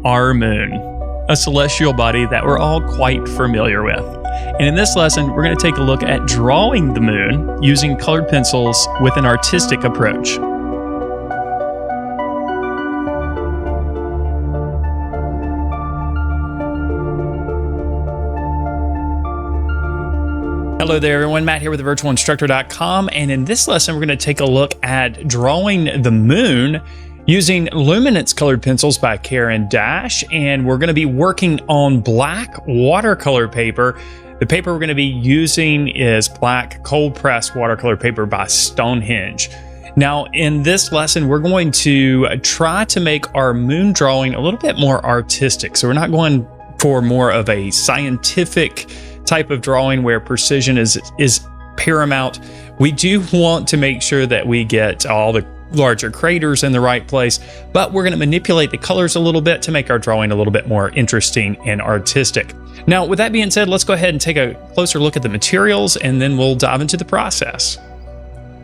our moon, a celestial body that we're all quite familiar with. And in this lesson, we're going to take a look at drawing the moon using colored pencils with an artistic approach. Hello there everyone, Matt here with thevirtualinstructor.com, and in this lesson we're going to take a look at drawing the moon using Luminance colored pencils by Caran d'Ache, and we're going to be working on black watercolor paper. The paper we're going to be using is black cold pressed watercolor paper by Stonehenge. Now in this lesson we're going to try to make our moon drawing a little bit more artistic, so we're not going for more of a scientific type of drawing where precision is paramount. We do want to make sure that we get all the larger craters in the right place, but we're going to manipulate the colors a little bit to make our drawing a little bit more interesting and artistic. Now, with that being said, let's go ahead and take a closer look at the materials, and then we'll dive into the process.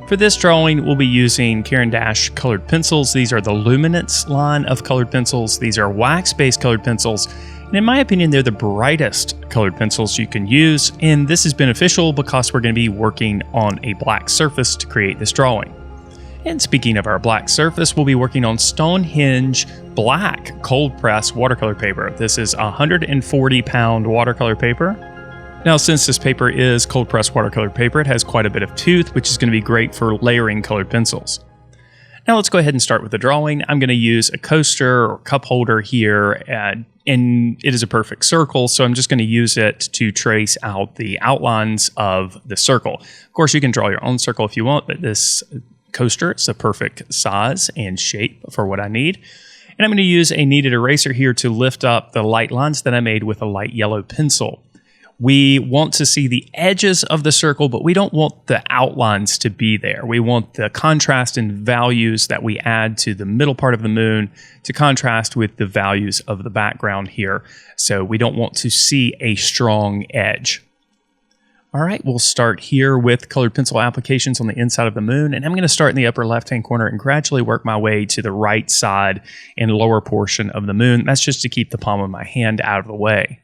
For this drawing, we'll be using Caran d'Ache colored pencils. These are the Luminance line of colored pencils. These are wax-based colored pencils. And in my opinion, they're the brightest colored pencils you can use, and this is beneficial because we're going to be working on a black surface to create this drawing. And speaking of our black surface, we'll be working on Stonehenge black cold press watercolor paper. This is 140-pound watercolor paper. Now, since this paper is cold pressed watercolor paper, it has quite a bit of tooth, which is going to be great for layering colored pencils. Now let's go ahead and start with the drawing. I'm going to use a coaster or cup holder here, and it is a perfect circle, so I'm just going to use it to trace out the outlines of the circle. Of course, you can draw your own circle if you want, but this coaster is the perfect size and shape for what I need. And I'm going to use a kneaded eraser here to lift up the light lines that I made with a light yellow pencil. We want to see the edges of the circle, but we don't want the outlines to be there. We want the contrast and values that we add to the middle part of the moon to contrast with the values of the background here. So we don't want to see a strong edge. All right, we'll start here with colored pencil applications on the inside of the moon, and I'm going to start in the upper left-hand corner and gradually work my way to the right side and lower portion of the moon. That's just to keep the palm of my hand out of the way.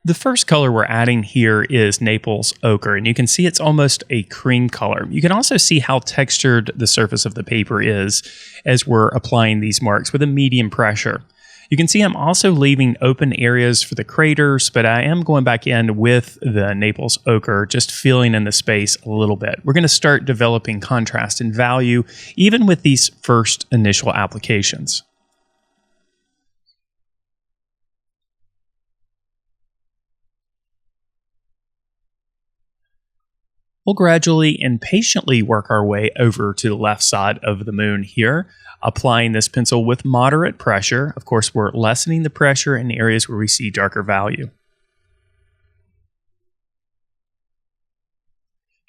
The first color we're adding here is Naples ochre, and you can see it's almost a cream color. You can also see how textured the surface of the paper is as we're applying these marks with a medium pressure. You can see I'm also leaving open areas for the craters, but I am going back in with the Naples ochre, just filling in the space a little bit. We're going to start developing contrast and value, even with these first initial applications. We'll gradually and patiently work our way over to the left side of the moon here, applying this pencil with moderate pressure. Of course, we're lessening the pressure in areas where we see darker value.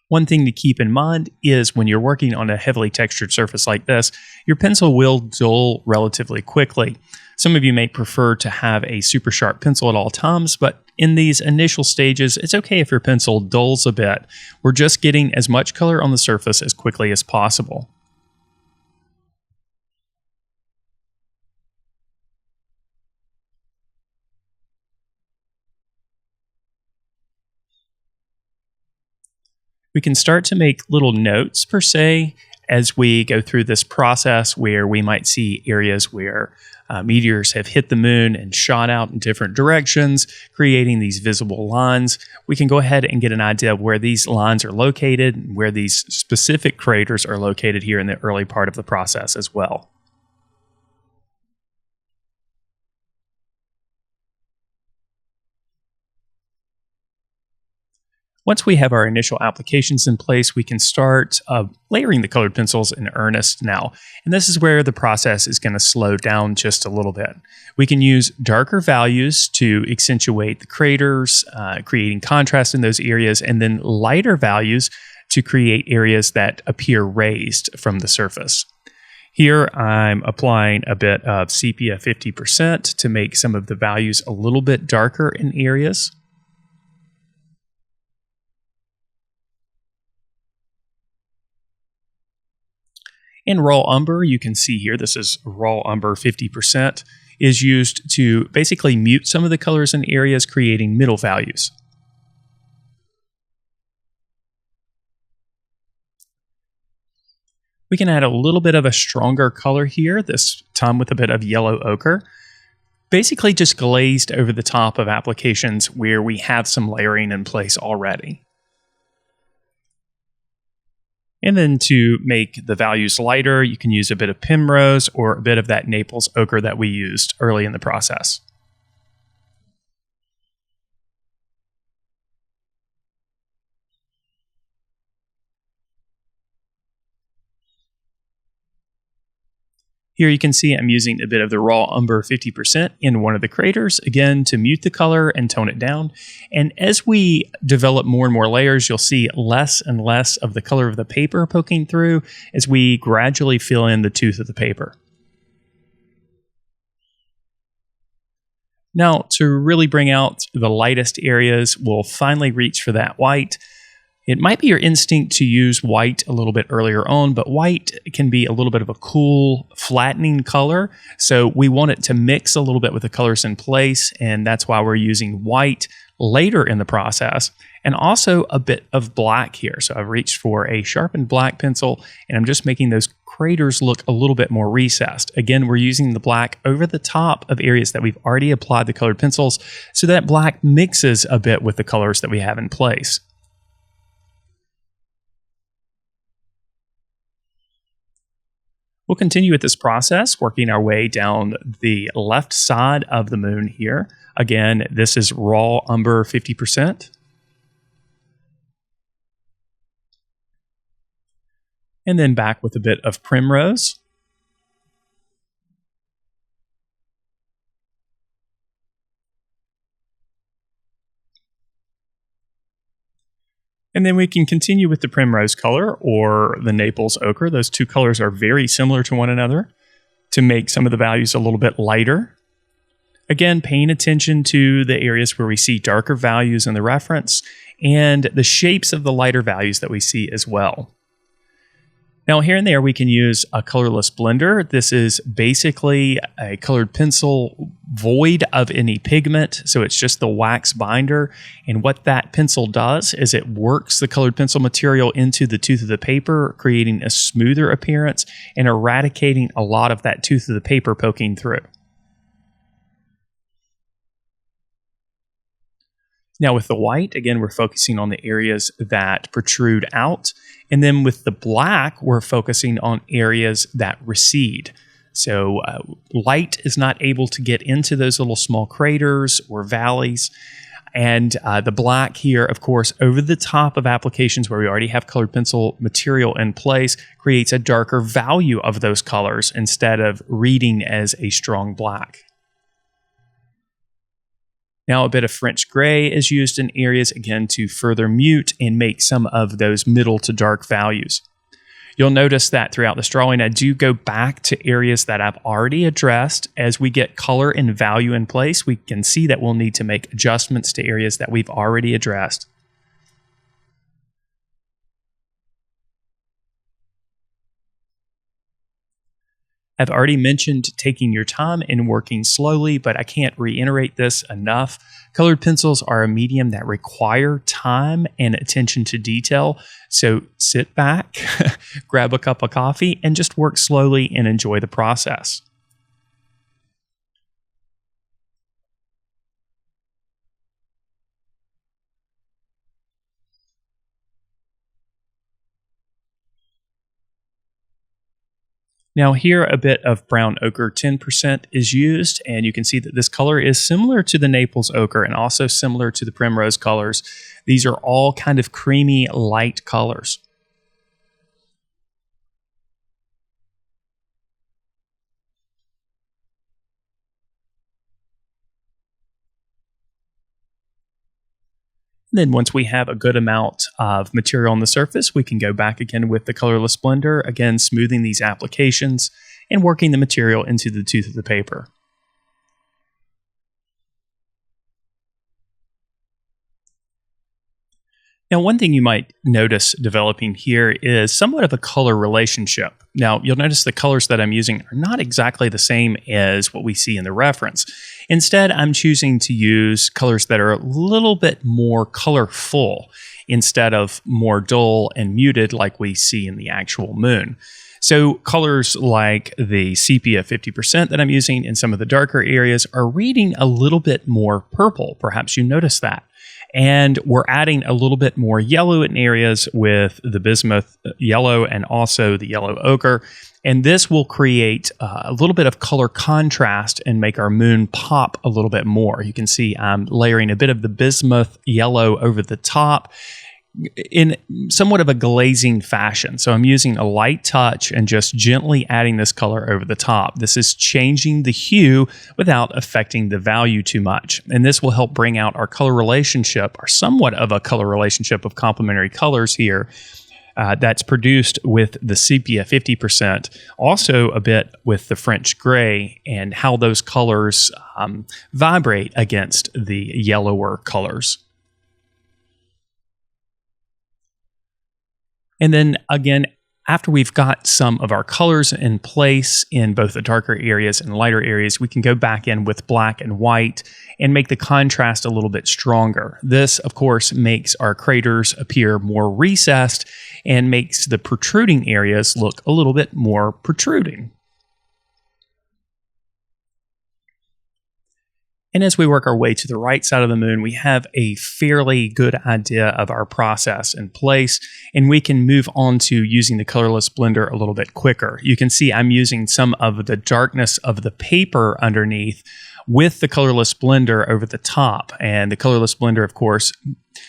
One thing to keep in mind is when you're working on a heavily textured surface like this, your pencil will dull relatively quickly. Some of you may prefer to have a super sharp pencil at all times, but in these initial stages, it's okay if your pencil dulls a bit. We're just getting as much color on the surface as quickly as possible. We can start to make little notes, per se, as we go through this process where we might see areas where meteors have hit the moon and shot out in different directions, creating these visible lines. We can go ahead and get an idea of where these lines are located and where these specific craters are located here in the early part of the process as well. Once we have our initial applications in place, we can start layering the colored pencils in earnest now. And this is where the process is going to slow down just a little bit. We can use darker values to accentuate the craters, creating contrast in those areas, and then lighter values to create areas that appear raised from the surface. Here I'm applying a bit of sepia 50% to make some of the values a little bit darker in areas. In raw umber, you can see here, this is raw umber 50%. is used to basically mute some of the colors in areas, creating middle values. We can add a little bit of a stronger color here, this time with a bit of yellow ochre. Basically just glazed over the top of applications where we have some layering in place already. And then to make the values lighter, you can use a bit of primrose or a bit of that Naples ochre that we used early in the process. Here you can see I'm using a bit of the raw umber 50% in one of the craters, again, to mute the color and tone it down. And as we develop more and more layers, you'll see less and less of the color of the paper poking through as we gradually fill in the tooth of the paper. Now, to really bring out the lightest areas, we'll finally reach for that white. It might be your instinct to use white a little bit earlier on, but white can be a little bit of a cool, flattening color. So we want it to mix a little bit with the colors in place, and that's why we're using white later in the process. And also a bit of black here. So I've reached for a sharpened black pencil, and I'm just making those craters look a little bit more recessed. Again, we're using the black over the top of areas that we've already applied the colored pencils, so that black mixes a bit with the colors that we have in place. We'll continue with this process, working our way down the left side of the moon here. Again, this is raw umber 50%. And then back with a bit of primrose. And then we can continue with the primrose color or the Naples ochre. Those two colors are very similar to one another to make some of the values a little bit lighter. Again, paying attention to the areas where we see darker values in the reference and the shapes of the lighter values that we see as well. Now, here and there, we can use a colorless blender. This is basically a colored pencil void of any pigment, so it's just the wax binder. And what that pencil does is it works the colored pencil material into the tooth of the paper, creating a smoother appearance and eradicating a lot of that tooth of the paper poking through. Now with the white, again, we're focusing on the areas that protrude out. And then with the black, we're focusing on areas that recede. So light is not able to get into those little small craters or valleys. And the black here, of course, over the top of applications where we already have colored pencil material in place, creates a darker value of those colors instead of reading as a strong black. Now a bit of French gray is used in areas, again, to further mute and make some of those middle to dark values. You'll notice that throughout this drawing, I do go back to areas that I've already addressed. As we get color and value in place, we can see that we'll need to make adjustments to areas that we've already addressed. I've already mentioned taking your time and working slowly, but I can't reiterate this enough. Colored pencils are a medium that require time and attention to detail. So sit back, grab a cup of coffee, and just work slowly and enjoy the process. Now here a bit of brown ochre 10% is used, and you can see that this color is similar to the Naples ochre and also similar to the primrose colors. These are all kind of creamy, light colors. Then once we have a good amount of material on the surface, we can go back again with the colorless blender, again smoothing these applications and working the material into the tooth of the paper. Now, one thing you might notice developing here is somewhat of a color relationship. Now, you'll notice the colors that I'm using are not exactly the same as what we see in the reference. Instead, I'm choosing to use colors that are a little bit more colorful instead of more dull and muted like we see in the actual moon. So colors like the sepia 50% that I'm using in some of the darker areas are reading a little bit more purple. Perhaps you noticed that. And we're adding a little bit more yellow in areas with the bismuth yellow and also the yellow ochre. And this will create a little bit of color contrast and make our moon pop a little bit more. You can see I'm layering a bit of the bismuth yellow over the top in somewhat of a glazing fashion. So I'm using a light touch and just gently adding this color over the top. This is changing the hue without affecting the value too much. And this will help bring out our color relationship, or somewhat of a color relationship of complementary colors here. That's produced with the sepia 50%, also a bit with the French gray, and how those colors vibrate against the yellower colors. And then again, after we've got some of our colors in place in both the darker areas and lighter areas, we can go back in with black and white and make the contrast a little bit stronger. This, of course, makes our craters appear more recessed and makes the protruding areas look a little bit more protruding. And as we work our way to the right side of the moon, we have a fairly good idea of our process in place, and we can move on to using the colorless blender a little bit quicker. You can see I'm using some of the darkness of the paper underneath with the colorless blender over the top. And the colorless blender, of course,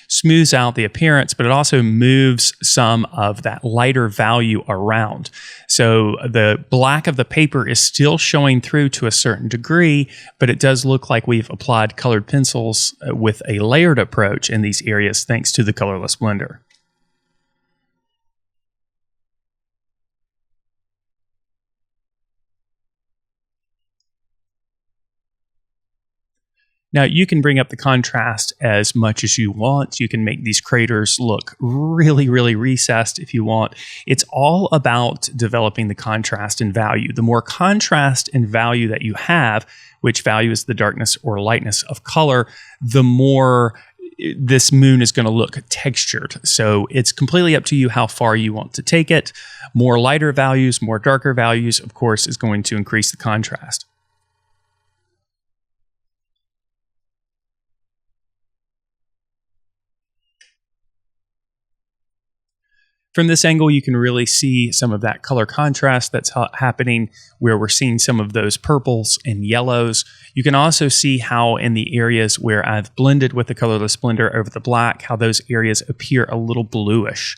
smooths out the appearance, but it also moves some of that lighter value around. So the black of the paper is still showing through to a certain degree, but it does look like we've applied colored pencils with a layered approach in these areas thanks to the colorless blender. Now, you can bring up the contrast as much as you want. You can make these craters look really, really recessed if you want. It's all about developing the contrast and value. The more contrast and value that you have, which value is the darkness or lightness of color, the more this moon is going to look textured. So it's completely up to you how far you want to take it. More lighter values, more darker values, of course, is going to increase the contrast. From this angle, you can really see some of that color contrast that's happening, where we're seeing some of those purples and yellows. You can also see how in the areas where I've blended with the colorless blender over the black, how those areas appear a little bluish.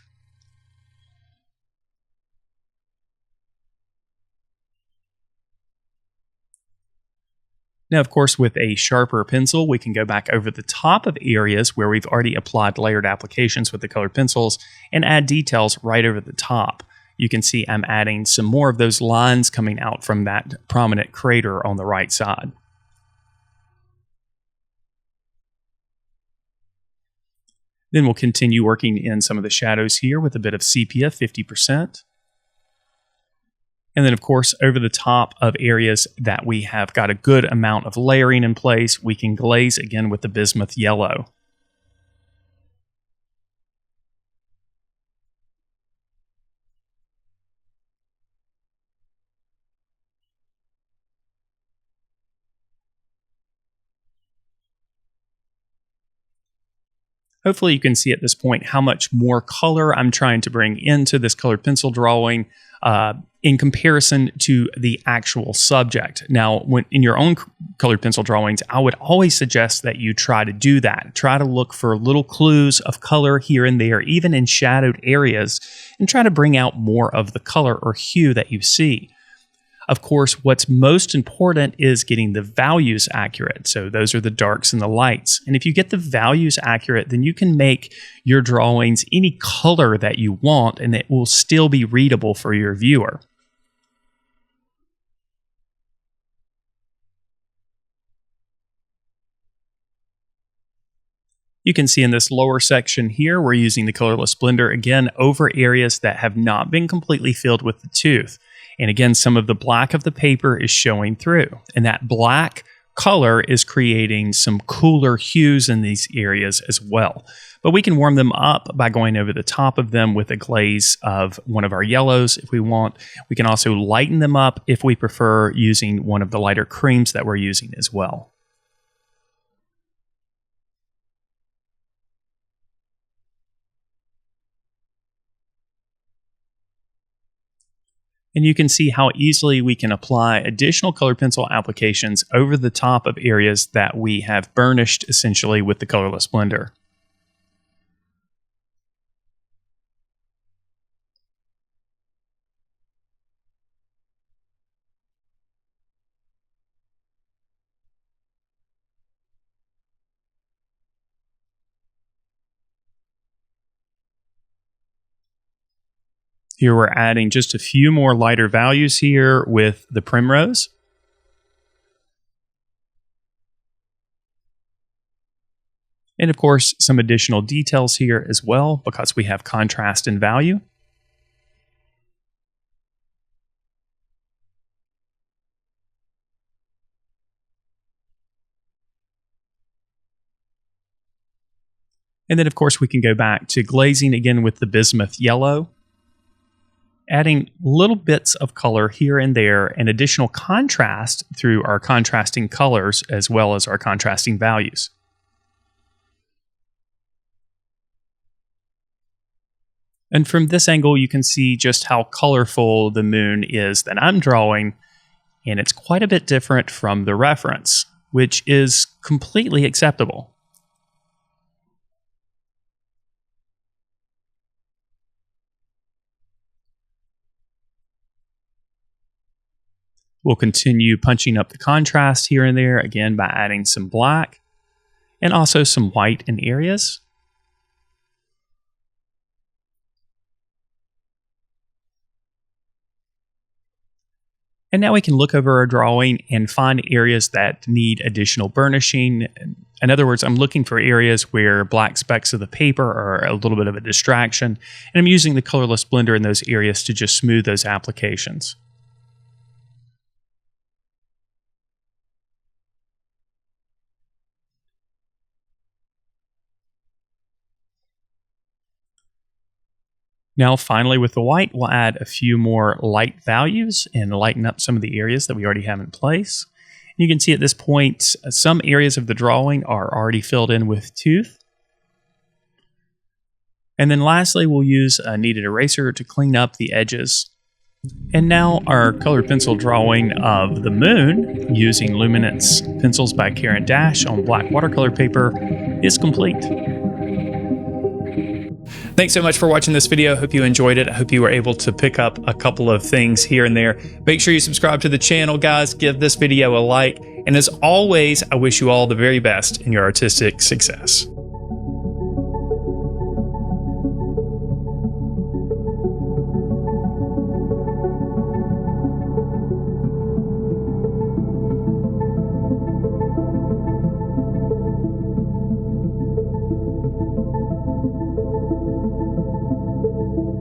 Now, of course, with a sharper pencil, we can go back over the top of areas where we've already applied layered applications with the colored pencils and add details right over the top. You can see I'm adding some more of those lines coming out from that prominent crater on the right side. Then we'll continue working in some of the shadows here with a bit of sepia, 50%. And then, of course, over the top of areas that we have got a good amount of layering in place, we can glaze again with the bismuth yellow. Hopefully you can see at this point how much more color I'm trying to bring into this colored pencil drawing in comparison to the actual subject. Now, when in your own colored pencil drawings, I would always suggest that you try to do that. Try to look for little clues of color here and there, even in shadowed areas, and try to bring out more of the color or hue that you see. Of course, what's most important is getting the values accurate. So those are the darks and the lights. And if you get the values accurate, then you can make your drawings any color that you want, and it will still be readable for your viewer. You can see in this lower section here, we're using the colorless blender again over areas that have not been completely filled with the tooth. And again, some of the black of the paper is showing through. And that black color is creating some cooler hues in these areas as well. But we can warm them up by going over the top of them with a glaze of one of our yellows if we want. We can also lighten them up if we prefer, using one of the lighter creams that we're using as well. And you can see how easily we can apply additional colored pencil applications over the top of areas that we have burnished essentially with the colorless blender. Here we're adding just a few more lighter values here with the primrose. And of course, some additional details here as well, because we have contrast and value. And then of course we can go back to glazing again with the bismuth yellow, adding little bits of color here and there and additional contrast through our contrasting colors as well as our contrasting values. And from this angle, you can see just how colorful the moon is that I'm drawing, and it's quite a bit different from the reference, which is completely acceptable. We'll continue punching up the contrast here and there, again by adding some black and also some white in areas. And now we can look over our drawing and find areas that need additional burnishing. In other words, I'm looking for areas where black specks of the paper are a little bit of a distraction, and I'm using the colorless blender in those areas to just smooth those applications. Now, finally, with the white, we'll add a few more light values and lighten up some of the areas that we already have in place. You can see at this point, some areas of the drawing are already filled in with tooth. And then lastly, we'll use a kneaded eraser to clean up the edges. And now our colored pencil drawing of the moon using Luminance pencils by Karen Dash on black watercolor paper is complete. Thanks so much for watching this video. Hope you enjoyed it. I hope you were able to pick up a couple of things here and there. Make sure you subscribe to the channel, guys. Give this video a like. And as always, I wish you all the very best in your artistic success.